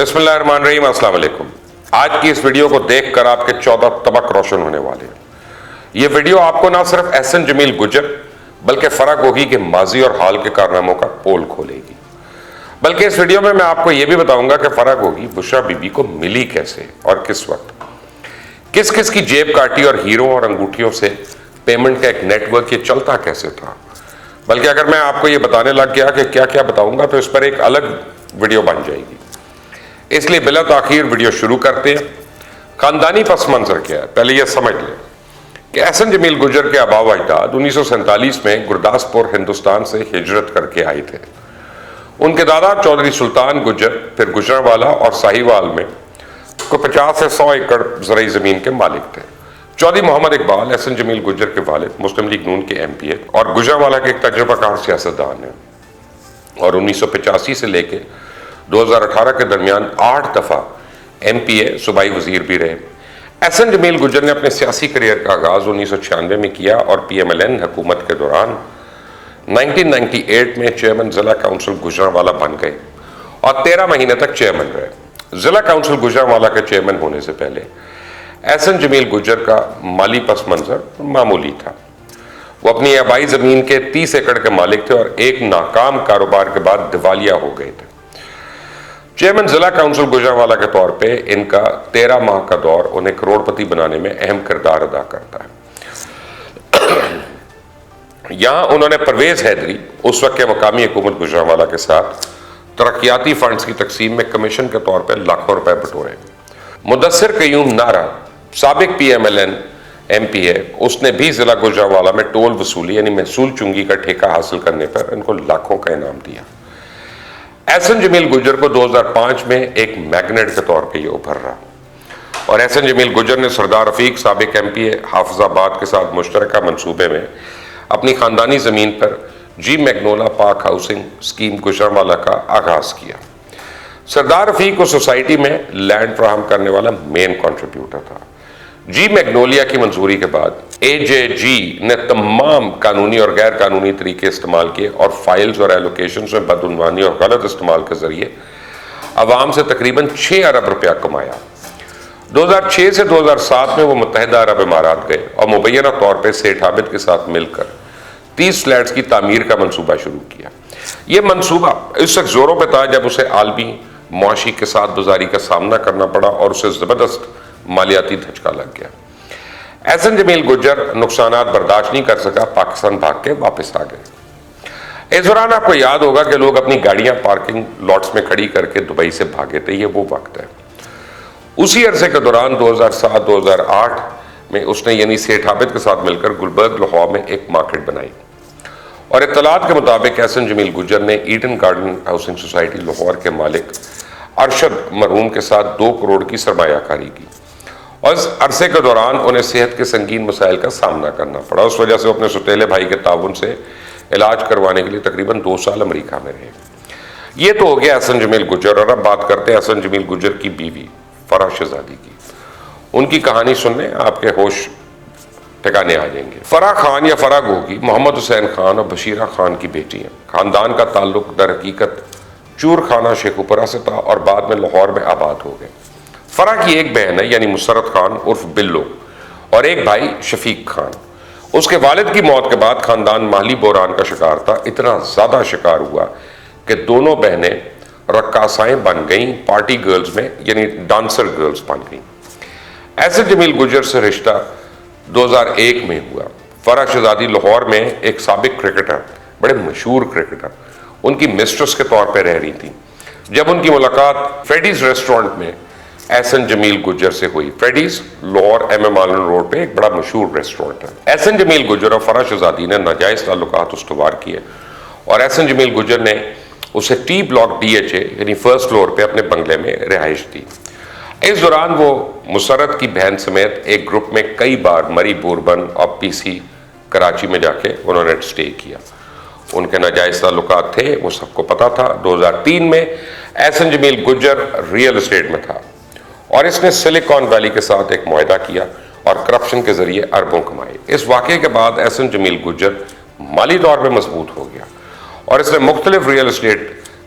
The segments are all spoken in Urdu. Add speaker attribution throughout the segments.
Speaker 1: بسم اللہ الرحمن الرحیم، السلام علیکم۔ آج کی اس ویڈیو کو دیکھ کر آپ کے 14 طبق روشن ہونے والے ہیں۔ یہ ویڈیو آپ کو نہ صرف احسن جمیل گجر بلکہ فرح گوگی کے ماضی اور حال کے کارناموں کا پول کھولے گی، بلکہ اس ویڈیو میں آپ کو یہ بھی بتاؤں گا کہ فرح گوگی بشرا بی بی کو ملی کیسے اور کس وقت، کس کس کی جیب کاٹی اور ہیروں اور انگوٹھیوں سے پیمنٹ کا ایک نیٹ ورک یہ چلتا کیسے تھا۔ بلکہ اگر میں آپ کو یہ بتانے لگ گیا کہ کیا کیا بتاؤں گا تو اس پر ایک الگ ویڈیو بن جائے گی، اس لیے بلا تاخیر ویڈیو شروع کرتے ہیں۔ خاندانی پس منظر کیا ہے، پہلے یہ سمجھ لیں کہ احسن جمیل گجر کے آباء و اجداد 1947 میں گرداسپور ہندوستان سے ہجرت کر کے آئے تھے۔ ان کے دادا چودھری سلطان گجر پھر گجرانوالہ اور ساہیوال میں کوئی 50 سے 100 ایکڑ زرعی زمین کے مالک تھے۔ چودھری محمد اقبال احسن جمیل گجر کے والد مسلم لیگ نون کے MP اور گجرانوالہ کے ایک تجربہ کار سیاستدان ہیں، اور 1985 سے لے کے 2018 کے درمیان 8 دفعہ MPA صوبائی وزیر بھی رہے۔ احسن جمیل گجر نے اپنے سیاسی کریئر کا آغاز 1996 میں کیا اور PMLN حکومت کے دوران 1998 میں چیئرمین ضلع کونسل گجرانوالہ بن گئے اور 13 مہینے تک چیئرمین رہے۔ ضلع کونسل گجرانوالہ کے چیئرمین ہونے سے پہلے احسن جمیل گجر کا مالی پس منظر معمولی تھا۔ وہ اپنی آبائی زمین کے 30 ایکڑ کے مالک تھے اور ایک ناکام کاروبار کے بعد دیوالیہ ہو گئے تھے۔ چیئرمین ضلع کونسل گجرانوالہ کے طور پہ ان کا 13 ماہ کا دور انہیں کروڑ پتی بنانے میں اہم کردار ادا کرتا ہے۔ یہاں انہوں نے پرویز حیدری اس وقت کے مقامی حکومت گجرانوالہ کے ساتھ ترقیاتی فنڈز کی تقسیم میں کمیشن کے طور پہ لاکھوں روپے بٹورے۔ مدثر قیوم نارا سابق PMLN MPA، اس نے بھی ضلع گجرانوالہ میں ٹول وصولی یعنی محصول چنگی کا ٹھیکہ حاصل کرنے پر ان کو لاکھوں کا انعام دیا۔ احسن جمیل گجر کو 2005 میں ایک میگنیٹ کے طور پہ یہ ابھر رہا، اور احسن جمیل گجر نے سردار رفیق سابق MPA حافظ آباد کے ساتھ مشترکہ منصوبے میں اپنی خاندانی زمین پر جی میگنولا پارک ہاؤسنگ اسکیم گجرانوالہ کا آغاز کیا۔ سردار رفیق کو سوسائٹی میں لینڈ فراہم کرنے والا مین کنٹریبیوٹر تھا۔ جی میگنولیا کی منظوری کے بعد AJG نے تمام قانونی اور غیر قانونی طریقے استعمال کیے اور فائلز اور ایلوکیشنز میں بدعنوانی اور غلط استعمال کے ذریعے عوام سے تقریباً 6 ارب روپیہ کمایا۔ 2006 سے 2007 میں وہ متحدہ عرب امارات گئے اور مبینہ طور پہ سیٹھ عابد کے ساتھ مل کر 30 فلیٹس کی تعمیر کا منصوبہ شروع کیا۔ یہ منصوبہ اس وقت زوروں پہ تھا جب اسے عالمی معاشی کے ساتھ گزاری کا سامنا کرنا پڑا اور اسے زبردست مالیاتی دھچکا لگ گیا۔ احسن جمیل گجر نقصانات برداشت نہیں کر سکا، پاکستان بھاگ کے واپس آ گئے۔ اس دوران آپ کو یاد ہوگا کہ لوگ اپنی گاڑیاں پارکنگ لاٹس میں کھڑی کر کے دبئی سے بھاگے تھے، یہ وہ وقت ہے۔ اسی عرصے کے دوران 2007-2008 میں اس نے یعنی سیٹھ عابد کے ساتھ مل کر گلبرگ لاہور میں ایک مارکیٹ بنائی، اور اطلاعات کے مطابق احسن جمیل گجر نے Eden Garden Housing Society Lahore کے مالک ارشد مرحوم کے ساتھ 2 کروڑ کی سرمایہ کاری کی، اور اس عرصے کے دوران انہیں صحت کے سنگین مسائل کا سامنا کرنا پڑا۔ اس وجہ سے وہ اپنے سوتیلے بھائی کے تعاون سے علاج کروانے کے لیے تقریباً 2 سال امریکہ میں رہے۔ یہ تو ہو گیا احسن جمیل گجر، اور اب بات کرتے ہیں احسن جمیل گجر کی بیوی فرح شہزادی کی۔ ان کی کہانی سننے آپ کے ہوش ٹھکانے آ جائیں گے۔ فرح خان یا فرح گوگی محمد حسین خان اور بشیرہ خان کی بیٹی ہیں۔ خاندان کا تعلق در حقیقت چور خانہ شیخوپورہ سے تھا اور بعد میں لاہور میں آباد ہو گئے۔ فرح کی ایک بہن ہے یعنی مسرت خان عرف بلو، اور ایک بھائی شفیق خان۔ اس کے والد کی موت کے بعد خاندان مالی بحران کا شکار تھا، اتنا زیادہ شکار ہوا کہ دونوں بہنیں رقاصائیں بن گئیں، پارٹی گرلز میں یعنی ڈانسر گرلز بن گئیں۔ احسن جمیل گجر سے رشتہ 2001 میں ہوا۔ فرح شہزادی لاہور میں ایک سابق کرکٹر، بڑے مشہور کرکٹر، ان کی مسٹرس کے طور پہ رہ رہی تھی جب ان کی ملاقات فریڈیز ریسٹورنٹ میں احسن جمیل گجر سے ہوئی۔ فریڈیز لاہور MM آلن روڈ پہ ایک بڑا مشہور ریسٹورنٹ ہے۔ احسن جمیل گجر اور فرح شہزادی نے ناجائز تعلقات استوار کیے اور احسن جمیل گجر نے اسے T بلاک DHA یعنی فرسٹ فلور پہ اپنے بنگلے میں رہائش دی۔ اس دوران وہ مسرت کی بہن سمیت ایک گروپ میں کئی بار مری بوربن اور PC کراچی میں جا کے انہوں نے سٹے کیا۔ ان کے ناجائز تعلقات تھے، وہ سب کو پتا تھا۔ 2003 میں احسن جمیل گجر ریئل اسٹیٹ میں تھا اور اس نے سلیکان ویلی کے ساتھ ایک معاہدہ کیا اور کرپشن کے ذریعے اربوں کمائے۔ اس واقعے کے بعد احسن جمیل گجر مالی طور پہ مضبوط ہو گیا اور اس نے مختلف ریئل اسٹیٹ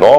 Speaker 1: 9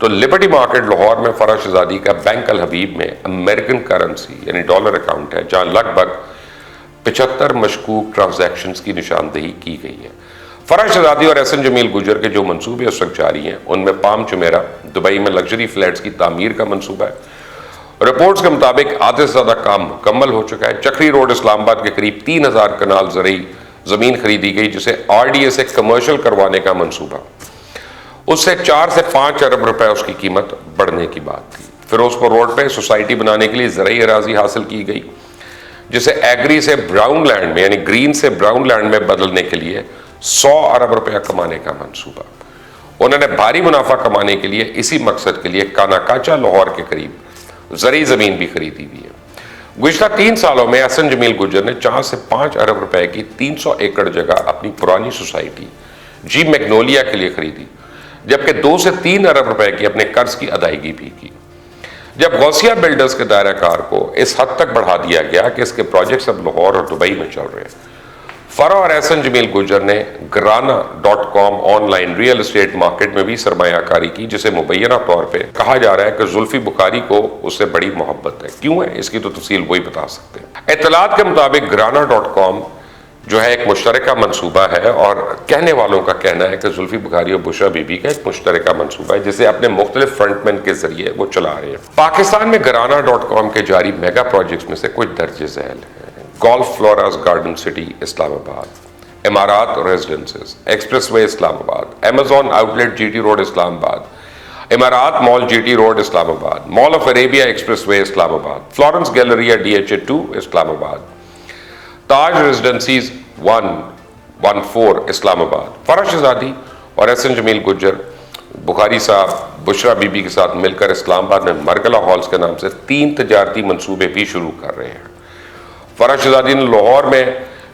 Speaker 1: تو لبرٹی مارکیٹ لاہور میں فرح شہزادی کا بینک الحبیب میں امریکن کرنسی یعنی ڈالر اکاؤنٹ ہے، جہاں لگ بھگ 75 مشکوک ٹرانزیکشنز کی نشاندہی کی گئی ہے۔ فرح شہزادی اور احسن جمیل گجر کے جو منصوبے اس وقت جاری ہیں ان میں پام جمیرہ دبئی میں لگژری فلیٹس کی تعمیر کا منصوبہ ہے۔ رپورٹس کے مطابق آدھے سے زیادہ کام مکمل ہو چکا ہے۔ چکری روڈ اسلام آباد کے قریب 3000 کنال زرعی زمین خریدی گئی، جسے RDA سے کمرشل کروانے کا منصوبہ، اس سے 4 سے 5 ارب روپے اس کی قیمت بڑھنے کی بات تھی۔ فیروزپور روڈ پہ سوسائٹی بنانے کے لیے زرعی اراضی حاصل کی گئی، جسے ایگری سے براؤن لینڈ میں یعنی گرین سے براؤن لینڈ میں بدلنے کے لیے 100 ارب روپے کمانے کا منصوبہ۔ انہوں نے بھاری منافع کمانے کے لیے اسی مقصد کے لیے کاناکاچا لاہور کے قریب زرعی زمین بھی خریدی ہوئی ہے۔ گزشتہ 3 سالوں میں احسن جمیل گجر نے 4 سے 5 ارب روپے کی 300 ایکڑ جگہ اپنی پرانی سوسائٹی جی میگنولیا کے لیے خریدی، جبکہ 2 سے 3 ارب روپے کی اپنے قرض کی ادائیگی بھی کی۔ جب غوثیہ بلڈرز کے دائرہ کار کو اس حد تک بڑھا دیا گیا کہ اس کے پروجیکٹس اب لاہور اور دبئی میں چل رہے ہیں، فرح اور احسن جمیل گجر نے گرانا.com online real estate market میں بھی سرمایہ کاری کی، جسے مبینہ طور پہ کہا جا رہا ہے کہ زلفی بخاری کو اس سے بڑی محبت ہے۔ کیوں ہے اس کی تو تفصیل وہی بتا سکتے ہیں۔ اطلاعات کے مطابق گرانا.com جو ہے ایک مشترکہ منصوبہ ہے، اور کہنے والوں کا کہنا ہے کہ زلفی بخاری اور بشرا بی بی کا ایک مشترکہ منصوبہ ہے جسے اپنے مختلف فرنٹ مین کے ذریعے وہ چلا رہے ہیں۔ پاکستان میں گرانا.com کے جاری میگا پروجیکٹس میں سے کچھ درج ذیل ہیں: golf floras garden city Islamabad, Imarat residences, expressway Islamabad, Amazon outlet G T road Islamabad, Imarat mall G T road Islamabad, mall of Arabia expressway Islamabad, Florence گیلریا DHA 2 اسلام آباد، تاج ریزیڈنسیز 114 اسلام آباد۔ فرح شہزادی اور احسن جمیل گجر بخاری صاحب بشرا بی بی کے ساتھ مل کر اسلام آباد میں مرگلہ ہالز کے نام سے 3 تجارتی منصوبے بھی شروع کر رہے ہیں۔ فرح شہزادی نے لاہور میں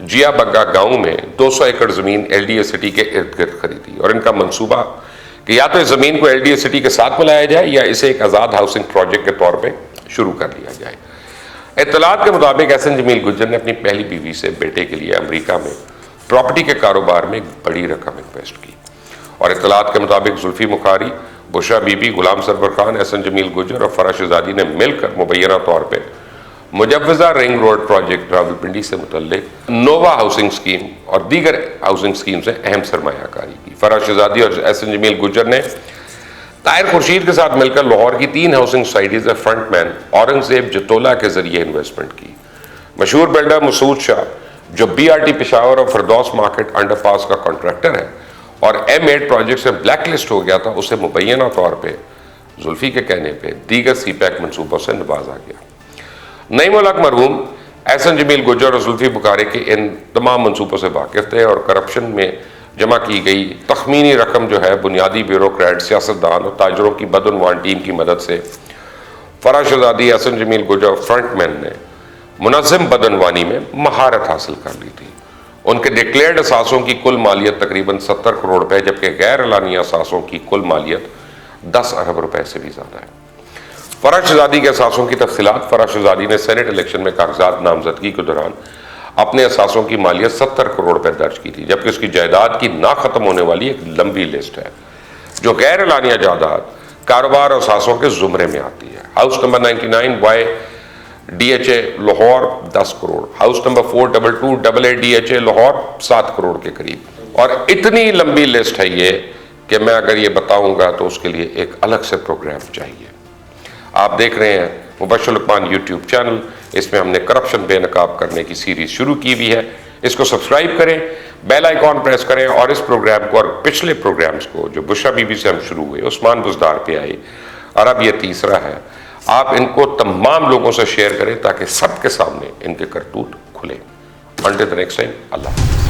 Speaker 1: جیا بگا گاؤں میں 200 ایکڑ زمین LDA سٹی کے ارد گرد خریدی، اور ان کا منصوبہ کہ یا تو اس زمین کو LDA سٹی کے ساتھ ملایا جائے یا اسے ایک آزاد ہاؤسنگ پروجیکٹ کے طور پہ شروع کر لیا جائے۔ اطلاعات کے مطابق احسن جمیل گجر نے اپنی پہلی بیوی سے بیٹے کے لیے امریکہ میں پراپرٹی کے کاروبار میں ایک بڑی رقم انویسٹ کی، اور اطلاعات کے مطابق زلفی بخاری، بشرا بی بی، غلام سرور خان، احسن جمیل گجر اور فرح شہزادی نے مل کر مبینہ طور پہ مجوزہ رنگ روڈ پروجیکٹ راولپنڈی سے متعلق نووا ہاؤسنگ اسکیم اور دیگر ہاؤسنگ اسکیم سے اہم سرمایہ کاری کی۔ فرح شہزادی اور احسن جمیل گجر نے طاہر خورشید کے ساتھ مل کر لاہور کی 3 ہاؤسنگ سوسائٹیز میں فرنٹ مین اورنگزیب جتولہ کے ذریعے انویسٹمنٹ کی۔ مشہور بلڈر مسعود شاہ جو BRT پشاور اور فردوس مارکیٹ انڈر پاس کا کانٹریکٹر ہے اور M8 پروجیکٹ سے بلیک لسٹ ہو گیا تھا، اسے مبینہ طور پہ زلفی کے کہنے پہ دیگر CPEC منصوبوں سے نوازا گیا۔ نعیم الحق مرحوم احسن جمیل گجر اور زلفی بخاری کے ان تمام منصوبوں سے واقف تھے، اور کرپشن میں جمع کی گئی تخمینی رقم جو ہے بنیادی بیوروکریٹ، سیاستدان اور تاجروں کی بدعنوان ٹیم کی مدد سے فرح شہزادی، احسن جمیل گجر اور فرنٹ مین نے منظم بدعنوانی میں مہارت حاصل کر لی تھی۔ ان کے ڈکلیئرڈ اثاثوں کی کل مالیت تقریباً 70 کروڑ روپے، جبکہ غیر اعلانیہ اثاثوں کی کل مالیت 10 ارب روپے سے بھی زیادہ ہے۔ فرح شہزادی کے اثاثوں کی تفصیلات: فرح شہزادی نے سینٹ الیکشن میں کاغذات نامزدگی کے دوران اپنے اثاثوں کی مالیت 70 کروڑ روپے درج کی تھی، جبکہ اس کی جائیداد کی نہ ختم ہونے والی ایک لمبی لسٹ ہے جو غیر اعلانیہ جائیداد کاروبار اور اثاثوں کے زمرے میں آتی ہے۔ House number 99Y DHA Lahore 10 crore, house number 422AA DHA Lahore 7 crore کے قریب، اور اتنی لمبی لسٹ ہے یہ کہ میں اگر یہ بتاؤں گا تو اس کے لیے ایک الگ سے پروگرام چاہیے۔ آپ دیکھ رہے ہیں مبشر لقمان یوٹیوب چینل، اس میں ہم نے کرپشن بے نقاب کرنے کی سیریز شروع کی ہوئی ہے، اس کو سبسکرائب کریں، بیل آئیکن پریس کریں، اور اس پروگرام کو اور پچھلے پروگرامز کو جو بشرا بی بی سے ہم شروع ہوئے، عثمان بزدار پہ آئے اور اب یہ تیسرا ہے، آپ ان کو تمام لوگوں سے شیئر کریں تاکہ سب کے سامنے ان کے کرتوت کھلے۔ انٹل دی نیکسٹ ٹائم، اللہ حافظ۔